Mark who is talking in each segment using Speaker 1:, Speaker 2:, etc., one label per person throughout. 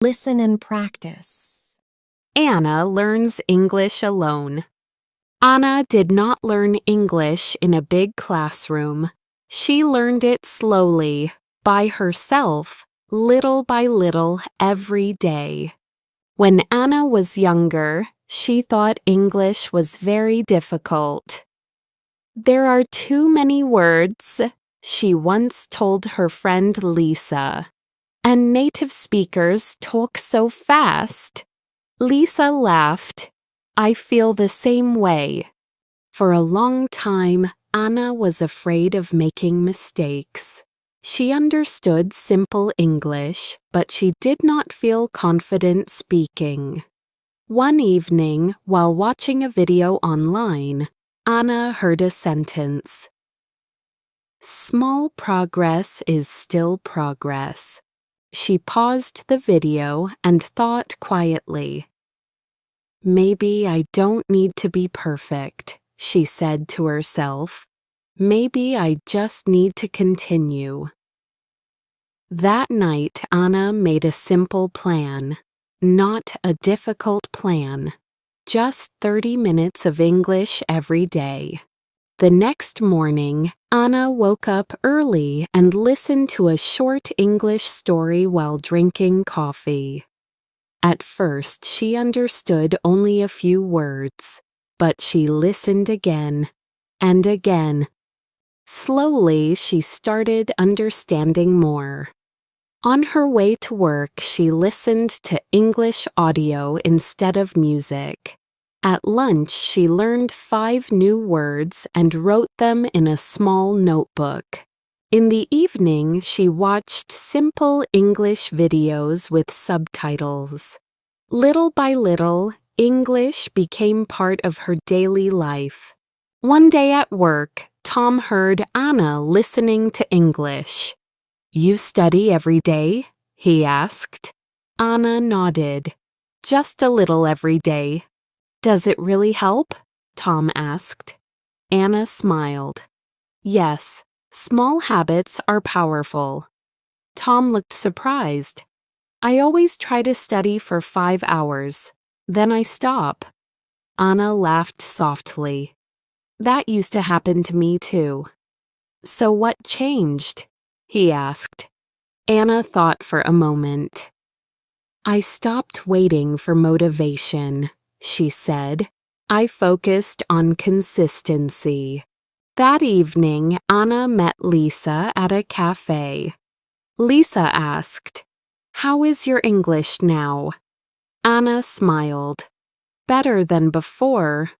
Speaker 1: Listen and practice.
Speaker 2: Anna learns English alone. Anna did not learn English in a big classroom. She learned it slowly, by herself, little by little every day. When Anna was younger, she thought English was very difficult. There are too many words, she once told her friend Lisa. And native speakers talk so fast. Lisa laughed. I feel the same way. For a long time, Anna was afraid of making mistakes. She understood simple English, but she did not feel confident speaking. One evening, while watching a video online, Anna heard a sentence. Small progress is still progress. She paused the video and thought quietly. Maybe I don't need to be perfect, she said to herself. Maybe I just need to continue. That night, Anna made a simple plan, not a difficult plan, just 30 minutes of English every day. The next morning, Anna woke up early and listened to a short English story while drinking coffee. At first, she understood only a few words, but she listened again and again. Slowly, she started understanding more. On her way to work, she listened to English audio instead of music. At lunch, she learned 5 new words and wrote them in a small notebook. In the evening, she watched simple English videos with subtitles. Little by little, English became part of her daily life. One day at work, Tom heard Anna listening to English. You study every day? He asked. Anna nodded. Just a little every day. Does it really help? Tom asked. Anna smiled. Yes, small habits are powerful. Tom looked surprised. I always try to study for 5 hours. Then I stop. Anna laughed softly. That used to happen to me too. So what changed? He asked. Anna thought for a moment. I stopped waiting for motivation, she said. I focused on consistency. That evening, Anna met Lisa at a cafe. Lisa asked, How is your English now? Anna smiled. Better than before.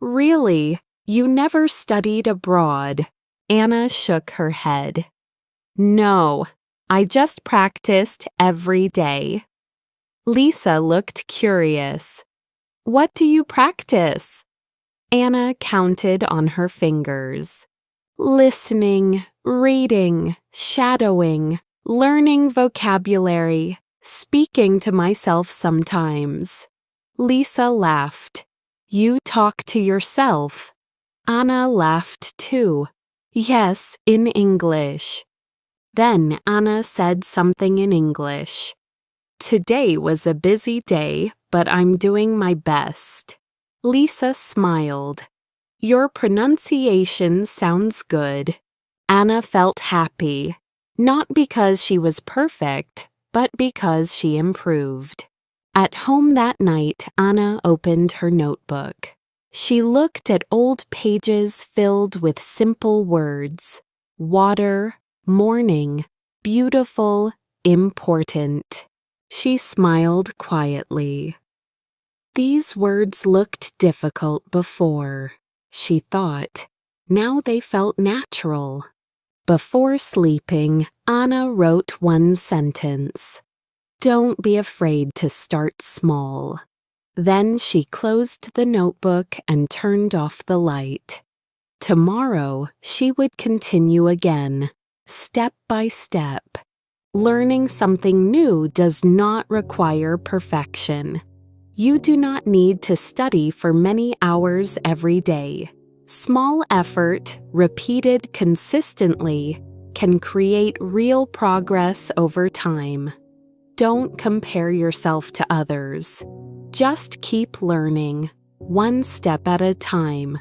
Speaker 2: Really? You never studied abroad? Anna shook her head. No, I just practiced every day. Lisa looked curious. What do you practice? Anna counted on her fingers. Listening, reading, shadowing, learning vocabulary, speaking to myself sometimes. Lisa laughed. You talk to yourself. Anna laughed too. Yes, in English. Then Anna said something in English. Today was a busy day, but I'm doing my best. Lisa smiled. Your pronunciation sounds good. Anna felt happy, not because she was perfect, but because she improved. At home that night, Anna opened her notebook. She looked at old pages filled with simple words. Water, morning, beautiful, important. She smiled quietly. These words looked difficult before, she thought. Now they felt natural. Before sleeping, Anna wrote one sentence. Don't be afraid to start small. Then she closed the notebook and turned off the light. Tomorrow, she would continue again, step by step. Learning something new does not require perfection. You do not need to study for many hours every day. Small effort, repeated consistently, can create real progress over time. Don't compare yourself to others. Just keep learning, one step at a time.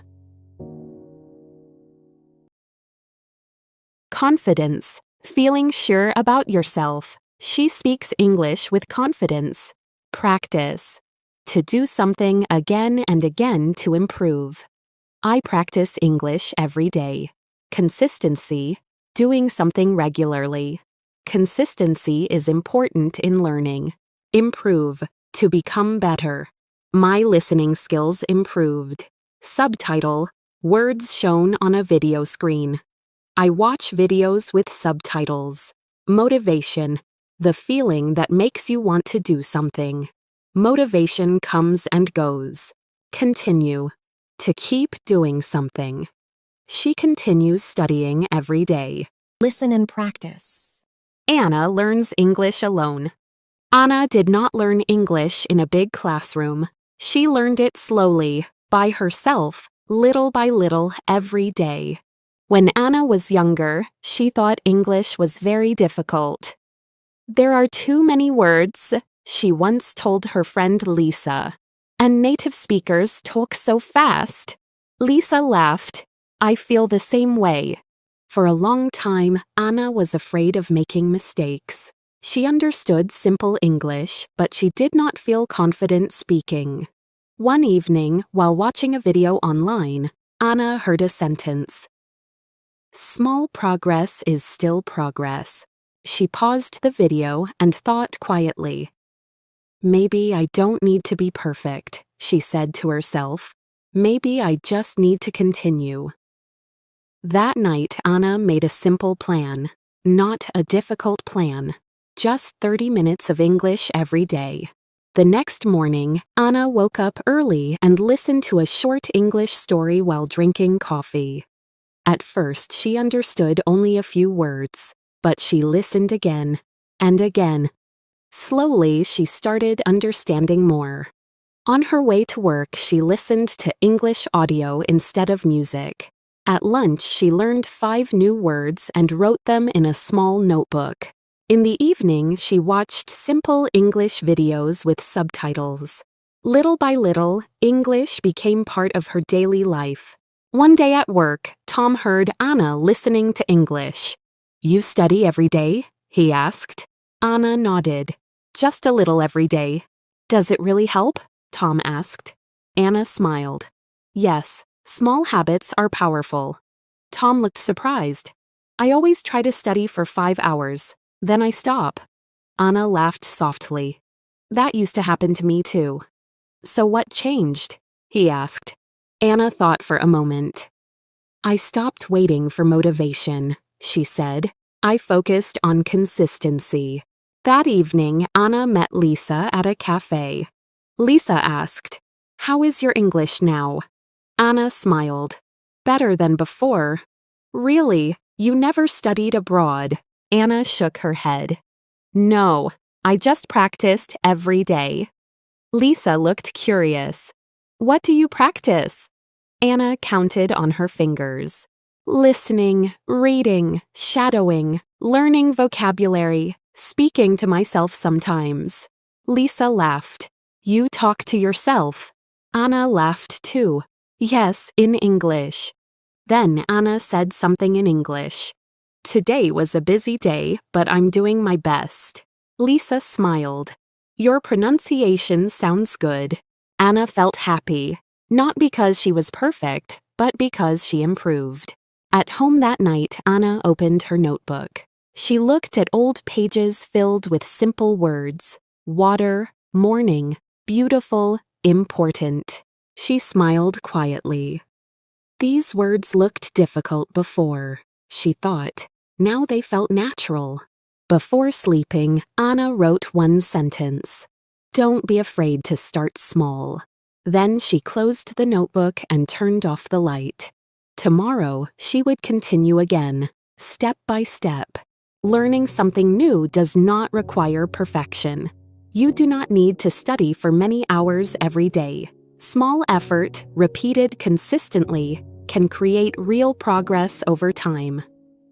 Speaker 2: Confidence. Feeling sure about yourself. She speaks English with confidence. Practice. To do something again and again to improve. I practice English every day. Consistency. Doing something regularly. Consistency is important in learning. Improve. To become better. My listening skills improved. Subtitle. Words shown on a video screen. I watch videos with subtitles. Motivation. The feeling that makes you want to do something. Motivation comes and goes. Continue. To keep doing something. She continues studying every day.
Speaker 1: Listen and practice.
Speaker 2: Anna learns English alone. Anna did not learn English in a big classroom. She learned it slowly, by herself, little by little, every day. When Anna was younger, she thought English was very difficult. There are too many words, she once told her friend Lisa. And native speakers talk so fast. Lisa laughed. I feel the same way. For a long time, Anna was afraid of making mistakes. She understood simple English, but she did not feel confident speaking. One evening, while watching a video online, Anna heard a sentence. Small progress is still progress. She paused the video and thought quietly. Maybe I don't need to be perfect, she said to herself. Maybe I just need to continue. That night, Anna made a simple plan. Not a difficult plan. Just 30 minutes of English every day. The next morning, Anna woke up early and listened to a short English story while drinking coffee. At first, she understood only a few words, but she listened again and again. Slowly, she started understanding more. On her way to work, she listened to English audio instead of music. At lunch, she learned 5 new words and wrote them in a small notebook. In the evening, she watched simple English videos with subtitles. Little by little, English became part of her daily life. One day at work, Tom heard Anna listening to English. You study every day? He asked. Anna nodded. Just a little every day. Does it really help? Tom asked. Anna smiled. Yes, small habits are powerful. Tom looked surprised. I always try to study for 5 hours. Then I stop. Anna laughed softly. That used to happen to me too. So what changed? He asked. Anna thought for a moment. I stopped waiting for motivation, she said. I focused on consistency. That evening, Anna met Lisa at a cafe. Lisa asked, How is your English now? Anna smiled. Better than before. Really? You never studied abroad? Anna shook her head. No, I just practiced every day. Lisa looked curious. What do you practice? Anna counted on her fingers. Listening, reading, shadowing, learning vocabulary, speaking to myself sometimes. Lisa laughed. You talk to yourself. Anna laughed too. Yes, in English. Then Anna said something in English. Today was a busy day, but I'm doing my best. Lisa smiled. Your pronunciation sounds good. Anna felt happy. Not because she was perfect, but because she improved. At home that night, Anna opened her notebook. She looked at old pages filled with simple words. Water, morning, beautiful, important. She smiled quietly. These words looked difficult before, she thought. Now they felt natural. Before sleeping, Anna wrote one sentence. Don't be afraid to start small. Then she closed the notebook and turned off the light. Tomorrow, she would continue again, step by step. Learning something new does not require perfection. You do not need to study for many hours every day. Small effort, repeated consistently, can create real progress over time.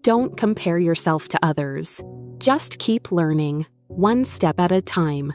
Speaker 2: Don't compare yourself to others. Just keep learning, one step at a time.